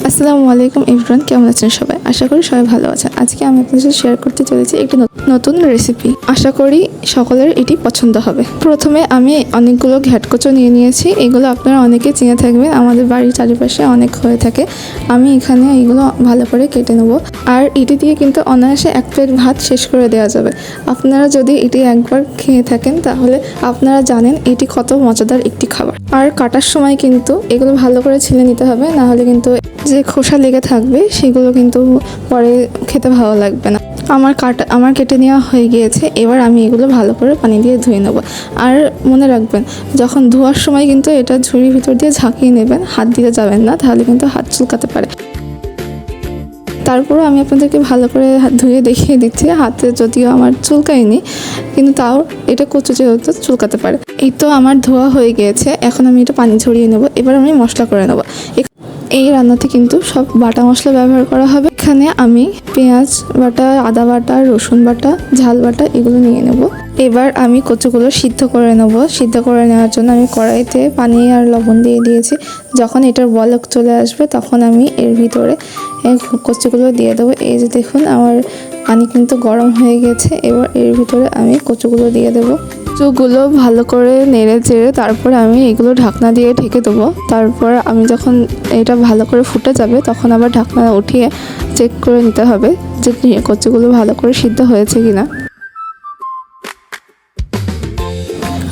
আসসালামু আলাইকুম এভরিওয়ান, কেমন আছেন সবাই? আশা করি সবাই ভালো আছেন। আজকে আমি আপনাদের সাথে শেয়ার করতে চলেছি একটি নতুন রেসিপি। আশা করি সকলের এটি পছন্দ হবে। প্রথমে আমি অনেকগুলো ঘ্যাটকচু নিয়ে নিয়েছি। এগুলো আপনারা অনেকে চিনে থাকবেন, আমাদের বাড়ির চারিপাশে অনেক হয়ে থাকে। আমি এখানে এগুলো ভালো করে কেটে নেব। আর এটি দিয়ে কিন্তু অনায়াসে এক প্লেট ভাত শেষ করে দেওয়া যাবে। আপনারা যদি এটি একবার খেয়ে থাকেন তাহলে আপনারা জানেন এটি কত মজাদার একটি খাবার। আর কাটার সময় কিন্তু এগুলো ভালো করে ছিলে নিতে হবে, না হলে কিন্তু যে খোসা লেগে থাকবে সেগুলো কিন্তু পরে খেতে ভালো লাগবে না। আমার কেটে নেওয়া হয়ে গিয়েছে। এবার আমি এগুলো ভালো করে পানি দিয়ে ধুয়ে নেব। আর মনে রাখবেন, যখন ধোয়ার সময় কিন্তু এটা ঝুড়ির ভিতর দিয়ে ঝাঁকিয়ে নেবেন, হাত দিতে যাবেন না, তাহলে কিন্তু হাত চুলকাতে পারে। তারপরে আমি আপনাদেরকে ভালো করে ধুয়ে দেখিয়ে দিচ্ছি। হাতে যদিও আমার চুলকায়নি, কিন্তু তাও এটা কচু যেহেতু চুলকাতে পারে। এই তো আমার ধোয়া হয়ে গিয়েছে। এখন আমি এটা পানি ঝরিয়ে নেব। এবার আমি মশলা করে নেব। এই রান্নাতে কিন্তু সব বাটা মশলা ব্যবহার করা হবে। এখানে আমি পেঁয়াজ বাটা, আদা বাটা, রসুন বাটা, ঝাল বাটা এগুলো নিয়ে নেব। এবার আমি কচুগুলো সিদ্ধ করে নেব। সিদ্ধ করে নেওয়ার জন্য আমি কড়াইতে পানি আর লবণ দিয়ে দিয়েছি। যখন এটার বলক চলে আসবে তখন আমি এর ভিতরে কচুগুলো দিয়ে দেবো। এই যে দেখুন, আমার পানি কিন্তু গরম হয়ে গেছে। এবার এর ভিতরে আমি কচুগুলো দিয়ে দেবো। কচুগুলো ভালো করে নেড়ে চেড়ে তারপর আমি এগুলো ঢাকনা দিয়ে ঢেকে দেবো। তারপর আমি যখন এটা ভালো করে ফুটে যাবে তখন আবার ঢাকনা উঠিয়ে চেক করে নিতে হবে যে কচুগুলো ভালো করে সিদ্ধ হয়েছে কিনা।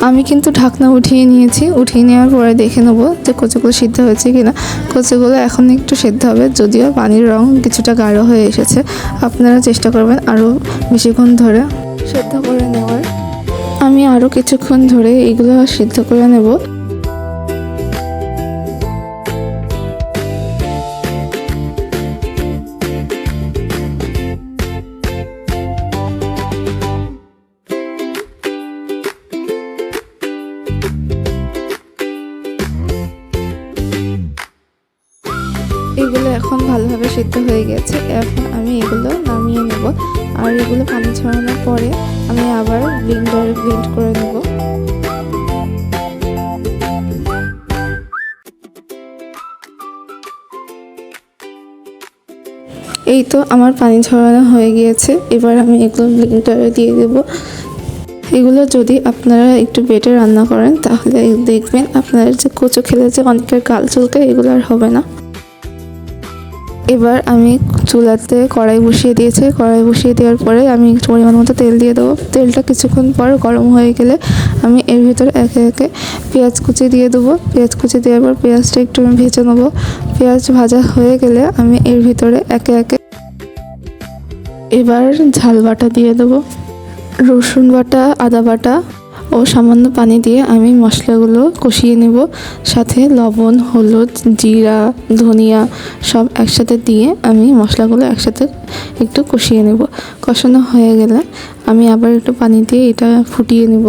আমি কিন্তু ঢাকনা উঠিয়ে নিয়েছি। উঠিয়ে নেওয়ার পরে দেখে নেবো যে কচুগুলো সিদ্ধ হয়েছে কিনা। কচুগুলো এখন একটু সিদ্ধ হবে, যদিও পানির রং কিছুটা গাঢ় হয়ে এসেছে। আপনারা চেষ্টা করবেন আরও বেশিক্ষণ ধরে সিদ্ধ করে নেওয়ার। আমি আরও কিছুক্ষণ ধরে এগুলো সিদ্ধ করে নেব। এগুলো এখন ভালোভাবে সিদ্ধ হয়ে গেছে। এখন আমি এগুলো নামিয়ে নেব। আর এগুলো পানি ছড়ানোর পরে আমি আবার ব্লেন্ডারে ব্লেন্ড করে নেব। এই তো আমার পানি ঝরানো হয়ে গিয়েছে। এবার আমি এগুলো ব্লেন্ডারে দিয়ে দেব। এগুলো যদি আপনারা একটু বেটে রান্না করেন তাহলে দেখবেন আপনারা যে কচু খেলে যে অনেকের গাল চুলকায়, এগুলো আর হবে না। এবার আমি চুলাতে কড়াই বসিয়ে দিয়েছি। কড়াই বসিয়ে দেওয়ার পরে আমি পরিমাণ মতো তেল দিয়ে দেবো। তেলটা কিছুক্ষণ পর গরম হয়ে গেলে আমি এর ভিতরে একে একে পেঁয়াজ কুচি দিয়ে দেবো। পেঁয়াজ কুচি দেওয়ার পর পেঁয়াজটা একটু আমি ভেজে নেবো। পেঁয়াজ ভাজা হয়ে গেলে আমি এর ভিতরে একে একে এবার ঝাল বাটা দিয়ে দেবো। রসুন বাটা, আদা বাটা ও সামান্য পানি দিয়ে আমি মশলাগুলো কষিয়ে নেব। সাথে লবণ, হলুদ, জিরা, ধনিয়া সব একসাথে দিয়ে আমি মশলাগুলো একসাথে একটু কষিয়ে নেব। কষানো হয়ে গেলে আমি আবার একটু পানি দিয়ে এটা ফুটিয়ে নেব।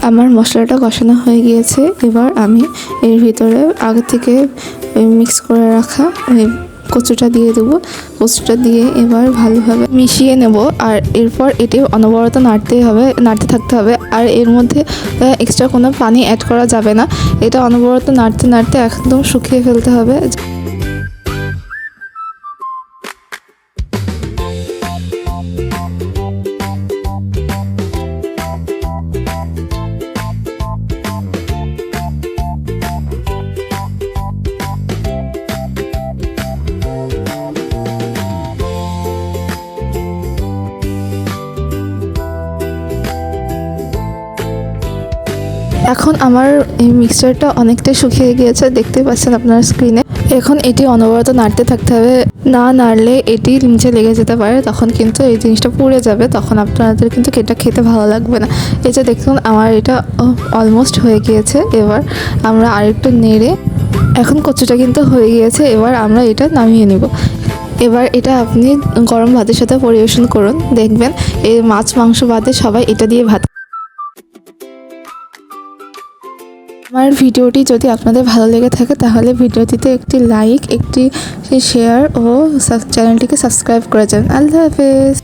আমার মশলাটা কষানো হয়ে গিয়েছে। এবার আমি এর ভিতরে আগে থেকে মিক্স করে রাখা কচুটা দিয়ে দেবো। কচুটা দিয়ে এবার ভালোভাবে মিশিয়ে নেব। আর এরপর এটি অনবরত নাড়তে থাকতে হবে। আর এর মধ্যে এক্সট্রা কোনো পানি অ্যাড করা যাবে না। এটা অনবরত নাড়তে নাড়তে একদম শুকিয়ে ফেলতে হবে। এখন আমার এই মিক্সচারটা অনেকটাই শুকিয়ে গিয়েছে, দেখতে পাচ্ছেন আপনার স্ক্রিনে। এখন এটি অনবরত নাড়তে থাকতে হবে। না নাড়লে এটি নিচে লেগে যেতে পারে, তখন কিন্তু এই জিনিসটা পুড়ে যাবে। তখন আপনাদের কিন্তু এটা খেতে ভালো লাগবে না। এই যে দেখুন, আমার এটা অলমোস্ট হয়ে গিয়েছে। এবার আমরা আরেকটু নেড়ে, এখন কচুটা কিন্তু হয়ে গিয়েছে। এবার আমরা এটা নামিয়ে নেব। এবার এটা আপনি গরম ভাতের সাথে পরিবেশন করুন, দেখবেন এই মাছ মাংস বাদে সবাই এটা দিয়ে ভাত আমার ভিডিওটি যদি আপনাদের ভালো লেগে থাকে তাহলে ভিডিওটিতে একটি লাইক, একটি শেয়ার ও চ্যানেলটিকে সাবস্ক্রাইব করে যান। আল্লাহ হাফেজ।